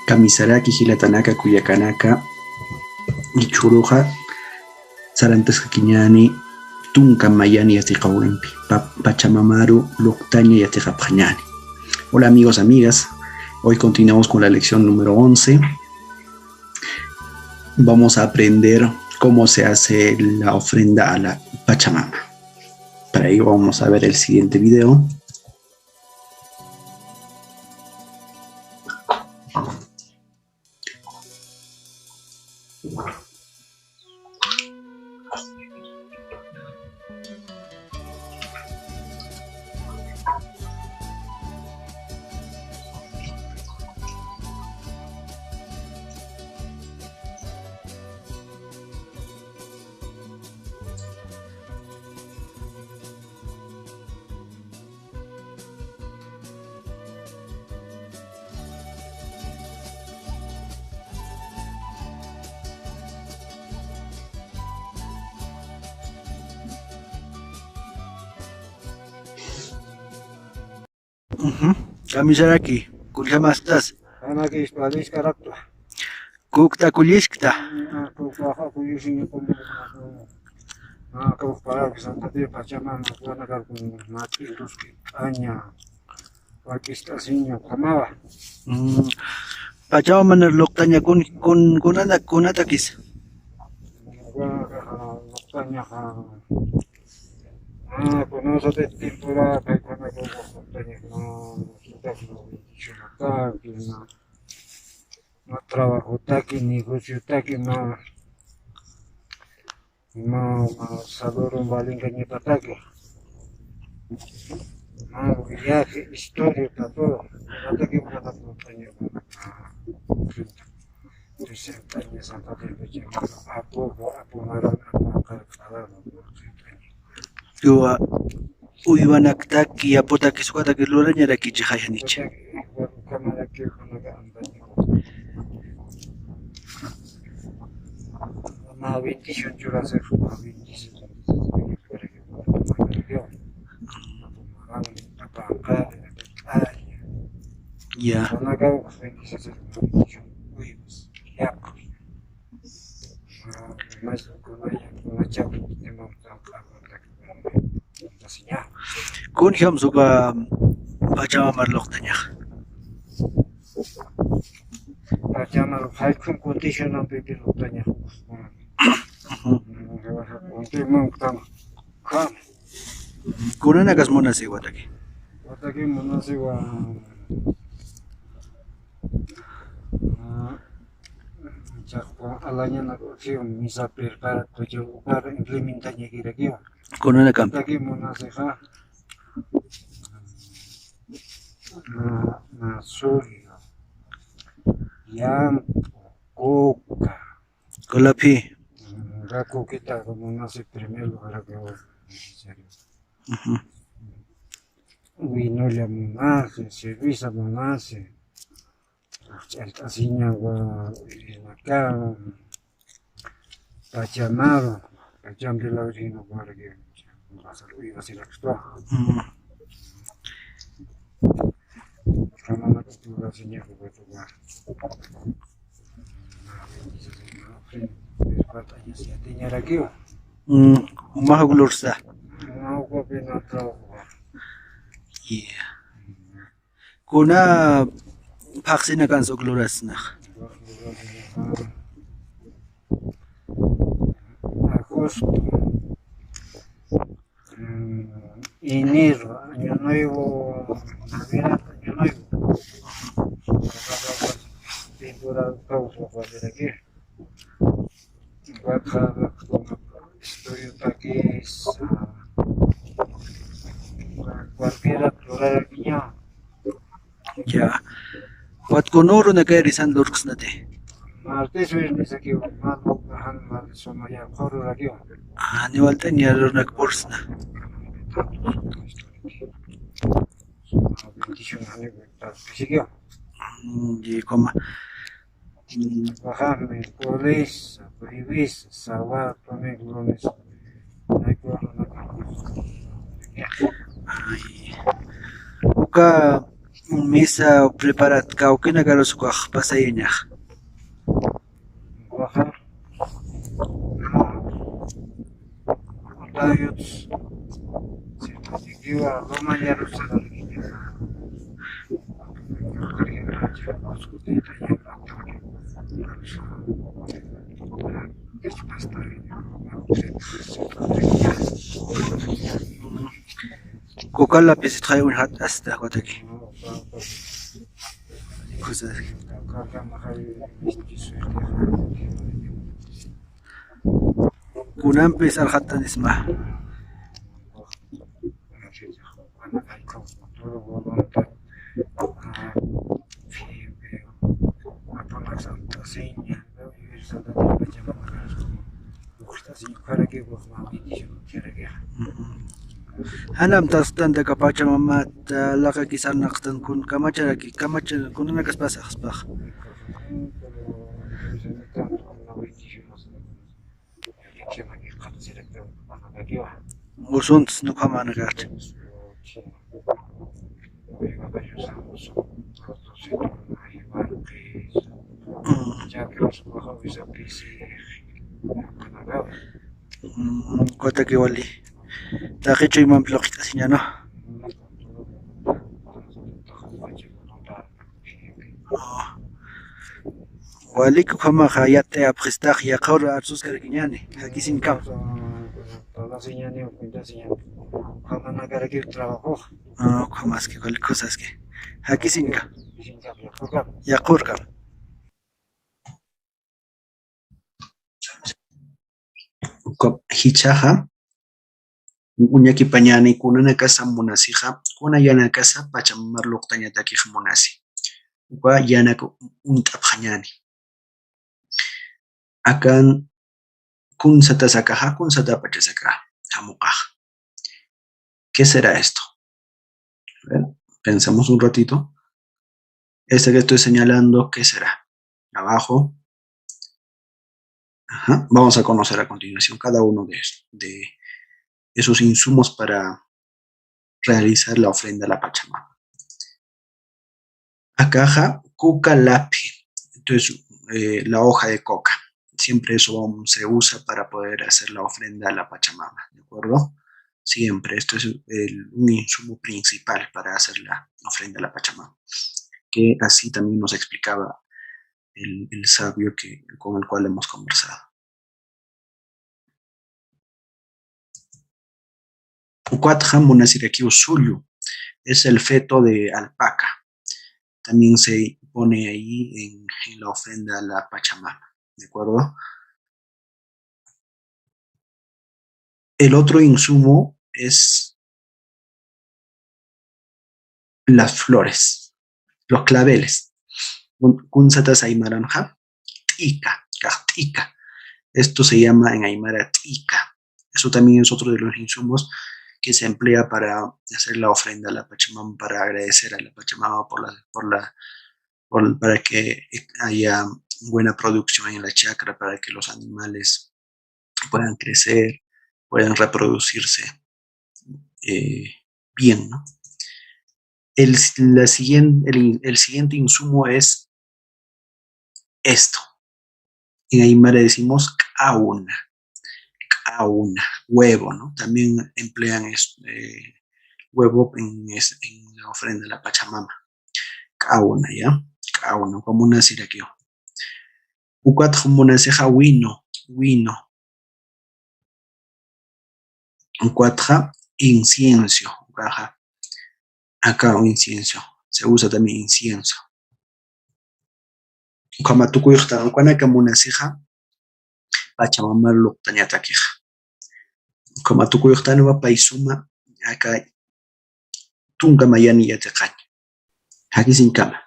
Kamisaraki hilatanaka kuyakanaka ichuruja sarantasqa kiñani tunka mayani yatiqawinpi Pachamamaru luqtaña yatiqapaqñani. Hola amigos, amigas, hoy continuamos con la lección número 11. Vamos a aprender cómo se hace la ofrenda a la Pachamama. Para ello vamos a ver el siguiente video. Kamisaraki, kullamastas. Anaki ispalis karakta. Kukta kullishkta. Kukaha kuyushin para que Santa Tía Pachamama pueda dar con matillos que aña Pakista siño kamaba. Pachamama luqtaña kunatakis. Loktanya conoce temporada que cuando loktanya no trabajo taki negocio taki no sabor un valinga ni pataki no viaje historia todo ataki para loktanya presentanya Santa Teresa apo maran Yo uywanaqtaki apotaki suqataki lurañaraki chihayanichi. Ma 28 horas ma 26 Ya. Kun hiam suka Pachamama luqtaña. Pachamama high condition of baby luqtaña. Kunanakas munasi wataki. Wataki munasi wa alanya na kio misa prepara to para implementanya kira-kira. Kunanakam. Wataki munasi ha na suri yang coca. Kolapi. La coquita como no sé primero para que en serio. Vino la monase, cerveza monase, el casiña en acá, Pachamama, Pacham de la orina para que iba a ser la extra. Como una cultura señor que puede tomar. Batanya siatinya lagi oh. Umaha gulursa. Mau ko pinatraw. Yeah. Kuna paksina kan so glurasna. Agosto. Enero, año nuevo, Navidad, año nuevo. Temporada pausa para aquí. Estoy aquí cualquiera plural niña. Ya. Wat konoro na kay risan lurks na te. Martes viernes aquí mano bajan mal sono ya corro aquí. Ni waltan ya lur nagpurs na. Bendición a nivel físico. Di koma. Bajarme polis, prohibís, sábado, domingo, lunes. Uka Misa preparat kawkina karusukwaq pasayiñaq. bajar, Tayuts, si iba Roma ya no se Kukala pisitqay unhat asta wataki. Kusas. Kunampis alhatan isma. Hanam tastan de Pachamama laka kisarnaqtan kun kamacharaki kamachar kunanas pasaqspaq. Usuntas nuqamana karchi. Kotaki wali. Taqichu iman ploqitasiña no. Waliku hamaqa yate apqistaq yaqawra arsuskarkiñani hakisin kam. Kamaski walikusaski. Hakisinka. Yaqurka. Hichaja, uñaki pañani kunana casa monasija, kuna yana casa pachamamar luqtañataki monasi. Upa yana untapjañani. Akan kun sata sakaja, kun sata pachasaka, jamuqaj. ¿Qué será esto? Bueno, pensamos un ratito. Este que estoy señalando, ¿qué será? Abajo. Ajá. Vamos a conocer a continuación cada uno de esos insumos para realizar la ofrenda a la Pachamama. Acaja, cuca lapi. Entonces, la hoja de coca. Siempre eso se usa para poder hacer la ofrenda a la Pachamama, ¿de acuerdo? Siempre, esto es un insumo principal para hacer la ofrenda a la Pachamama, que así también nos explicaba el sabio con el cual hemos conversado. Ucuatja monasiraki usullu es el feto de alpaca. También se pone ahí en la ofrenda a la Pachamama, ¿de acuerdo? El otro insumo es las flores, los claveles. Kunsatas aymaranja, tika, tika. Esto se llama en aymara tika. Eso también es otro de los insumos que se emplea para hacer la ofrenda a la Pachamama, para agradecer a la Pachamama para que haya buena producción en la chacra, para que los animales puedan crecer, puedan reproducirse bien, ¿no? El siguiente insumo es esto. En Aymara decimos kauna, huevo, ¿no? También emplean huevo en la ofrenda de la Pachamama. Kauna, ¿ya? Kauna, como una siraqueo. Ucuat como una ceja wino. Ucuatja incienso. Acá un incienso. Se usa también incienso. Como tu cuesta, cuando como una ceja, Pachamama lo tenía taquija. Como tu cuesta no va paisuma, acá tunga mayani ya te caña. Aquí sin cama.